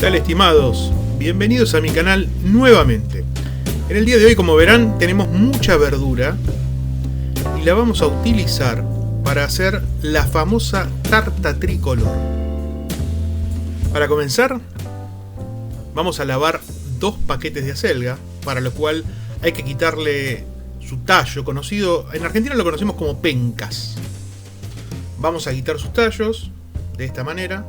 tal, estimados? Bienvenidos a mi canal nuevamente. En el día de hoy, como verán, tenemos mucha verdura y la vamos a utilizar para hacer la famosa tarta tricolor. Para comenzar, vamos a lavar 2 paquetes de acelga, para lo cual hay que quitarle su tallo, conocido en Argentina lo conocemos como pencas. Vamos a quitar sus tallos de esta manera.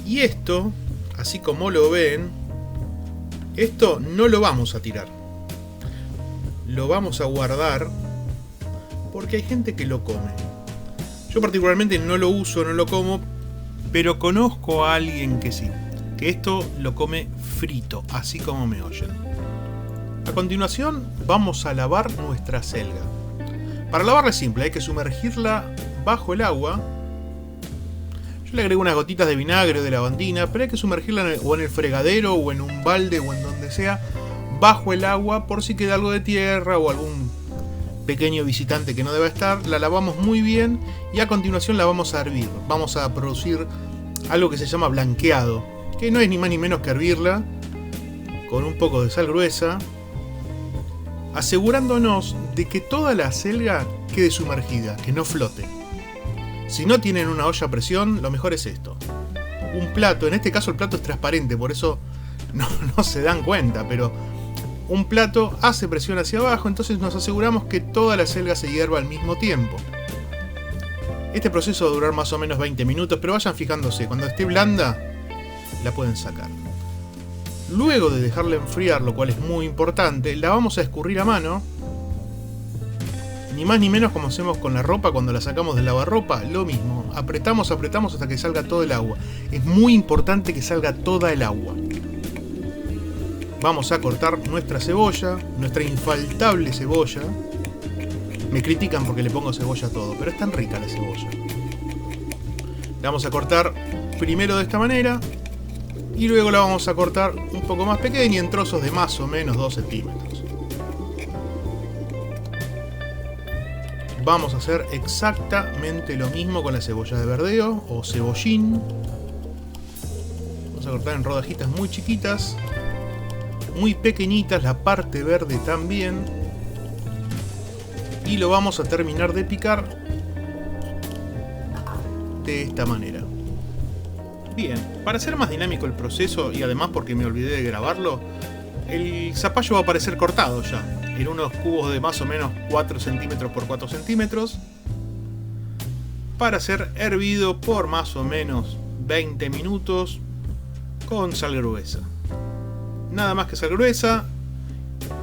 Y esto, así como lo ven, esto no lo vamos a tirar. Lo vamos a guardar porque hay gente que lo come. Yo particularmente no lo uso, no lo como, pero conozco a alguien que sí, que esto lo come frito, así como me oyen. A continuación vamos a lavar nuestra acelga. Para lavarla es simple, hay que sumergirla bajo el agua. Yo le agrego unas gotitas de vinagre o de lavandina, pero hay que sumergirla en el fregadero o en un balde o en donde sea, bajo el agua, por si queda algo de tierra o algún pequeño visitante que no deba estar. La lavamos muy bien y a continuación la vamos a hervir. Vamos a producir algo que se llama blanqueado, que no es ni más ni menos que hervirla con un poco de sal gruesa, asegurándonos de que toda la acelga quede sumergida, que no flote. Si no tienen una olla a presión, lo mejor es esto. Un plato, en este caso el plato es transparente, por eso no se dan cuenta, pero un plato hace presión hacia abajo, entonces nos aseguramos que toda la acelga se hierva al mismo tiempo. Este proceso va a durar más o menos 20 minutos, pero vayan fijándose, cuando esté blanda, la pueden sacar. Luego de dejarla enfriar, lo cual es muy importante, la vamos a escurrir a mano. Ni más ni menos como hacemos con la ropa cuando la sacamos del lavarropa, lo mismo. Apretamos hasta que salga todo el agua. Es muy importante que salga toda el agua. Vamos a cortar nuestra cebolla, nuestra infaltable cebolla. Me critican porque le pongo cebolla a todo, pero es tan rica la cebolla. La vamos a cortar primero de esta manera y luego la vamos a cortar un poco más pequeña, en trozos de más o menos 2 centímetros. Vamos a hacer exactamente lo mismo con la cebolla de verdeo o cebollín. Vamos a cortar en rodajitas muy chiquitas, muy pequeñitas, la parte verde también. Y lo vamos a terminar de picar de esta manera. Bien, para hacer más dinámico el proceso y además porque me olvidé de grabarlo, el zapallo va a aparecer cortado ya, en unos cubos de más o menos 4 centímetros por 4 centímetros, para ser hervido por más o menos 20 minutos con sal gruesa. Nada más que sal gruesa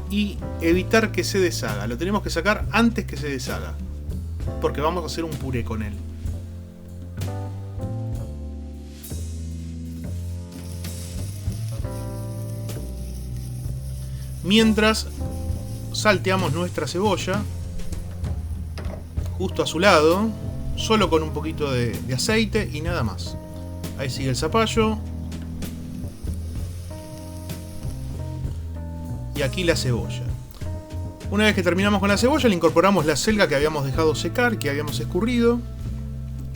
y evitar que se deshaga. Lo tenemos que sacar antes que se deshaga, porque vamos a hacer un puré con él. Mientras salteamos nuestra cebolla justo a su lado, solo con un poquito de aceite y nada más. Ahí sigue el zapallo y aquí la cebolla. Una vez que terminamos con la cebolla, le incorporamos la acelga que habíamos dejado secar, que habíamos escurrido.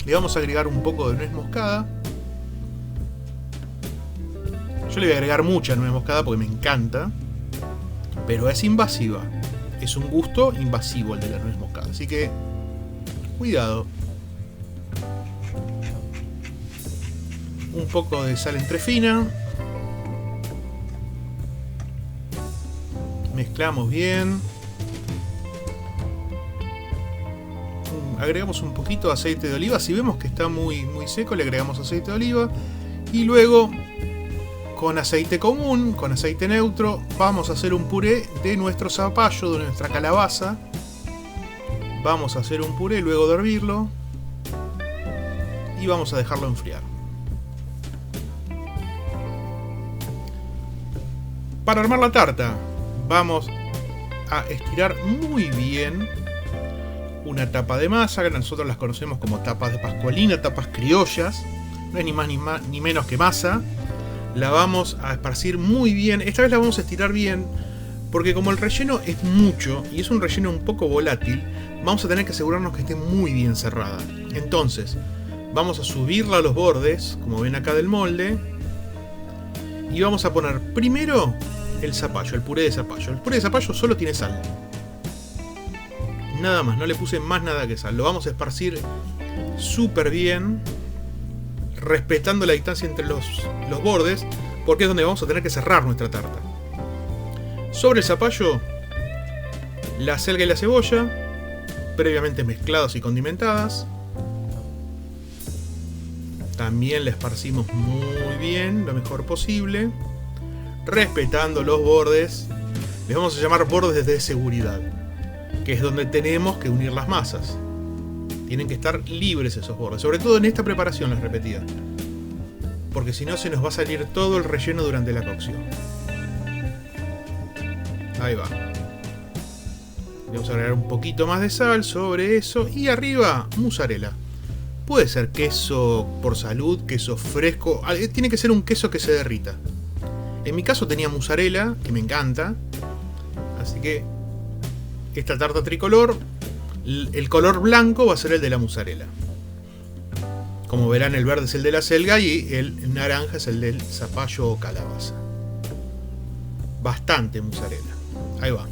Le vamos a agregar un poco de nuez moscada. Yo le voy a agregar mucha nuez moscada porque me encanta, pero es invasiva. Es un gusto invasivo el de la nuez moscada, así que cuidado. Un poco de sal entrefina. Mezclamos bien. Agregamos un poquito de aceite de oliva. Si vemos que está muy seco, le agregamos aceite de oliva. Y luego, con aceite común, con aceite neutro, vamos a hacer un puré de nuestro zapallo, de nuestra calabaza. Vamos a hacer un puré luego de hervirlo. Y vamos a dejarlo enfriar. Para armar la tarta, vamos a estirar muy bien una tapa de masa, que nosotros las conocemos como tapas de pascualina, tapas criollas. No es ni más ni menos que masa. La vamos a esparcir muy bien. Esta vez la vamos a estirar bien, porque como el relleno es mucho y es un relleno un poco volátil, vamos a tener que asegurarnos que esté muy bien cerrada. Entonces, vamos a subirla a los bordes, como ven acá del molde, Y vamos a poner primero el zapallo, el puré de zapallo. El puré de zapallo solo tiene sal. Nada más, no le puse más nada que sal. Lo vamos a esparcir súper bien, respetando la distancia entre los bordes, porque es donde vamos a tener que cerrar nuestra tarta. Sobre el zapallo, la acelga y la cebolla, previamente mezcladas y condimentadas. También la esparcimos muy bien, lo mejor posible, respetando los bordes. Les vamos a llamar bordes de seguridad, que es donde tenemos que unir las masas. Tienen que estar libres esos bordes, sobre todo en esta preparación, las repetidas, porque si no se nos va a salir todo el relleno durante la cocción. Ahí va. Vamos a agregar un poquito más de sal sobre eso y arriba mozzarella. Puede ser queso por salud, queso fresco, tiene que ser un queso que se derrita. En mi caso tenía mozzarella, que me encanta, así que esta tarta tricolor, el color blanco va a ser el de la mozzarella. Como verán, el verde es el de la selga y el naranja es el del zapallo o calabaza. Bastante mozzarella. Ahí va.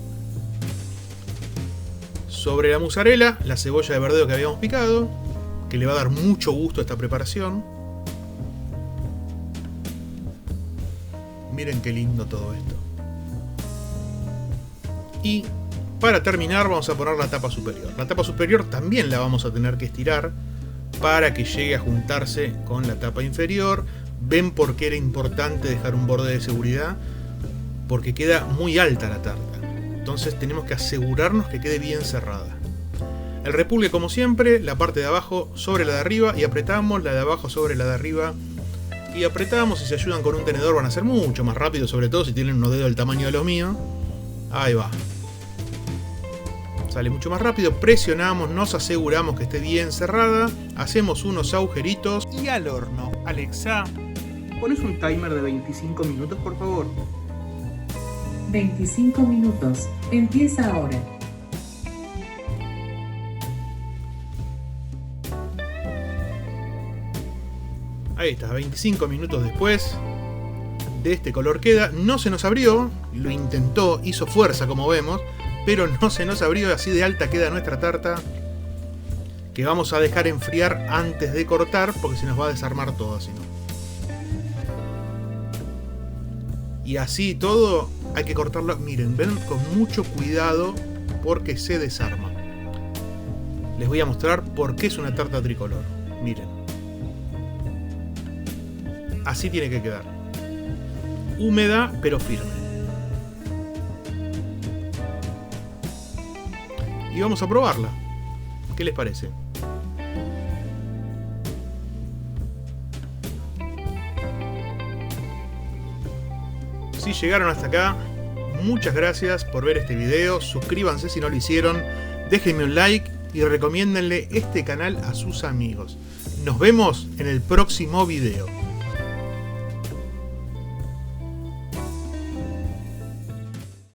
Sobre la mozzarella, la cebolla de verdeo que habíamos picado, que le va a dar mucho gusto a esta preparación. Miren qué lindo todo esto. Y para terminar vamos a poner la tapa superior. La tapa superior también la vamos a tener que estirar para que llegue a juntarse con la tapa inferior. ¿Ven por qué era importante dejar un borde de seguridad? Porque queda muy alta la tarta. Entonces tenemos que asegurarnos que quede bien cerrada. El repulgue, como siempre, la parte de abajo sobre la de arriba y apretamos, la de abajo sobre la de arriba y apretamos. Si se ayudan con un tenedor van a ser mucho más rápido, sobre todo si tienen unos dedos del tamaño de los míos. Ahí va. Sale mucho más rápido, presionamos, nos aseguramos que esté bien cerrada, hacemos unos agujeritos y al horno. Alexa, ¿pones un timer de 25 minutos, por favor? 25 minutos. Empieza ahora. Ahí está, 25 minutos después. De este color queda. No se nos abrió, lo intentó, hizo fuerza como vemos, pero no se nos abrió. Así de alta queda nuestra tarta, que vamos a dejar enfriar antes de cortar, porque se nos va a desarmar todo así, ¿no? Y así todo hay que cortarlo, miren, ven, con mucho cuidado porque se desarma. Les voy a mostrar por qué es una tarta tricolor. Miren. Así tiene que quedar. Húmeda pero firme. Y vamos a probarla. ¿Qué les parece? Si llegaron hasta acá, muchas gracias por ver este video. Suscríbanse si no lo hicieron. Déjenme un like y recomiéndenle este canal a sus amigos. Nos vemos en el próximo video.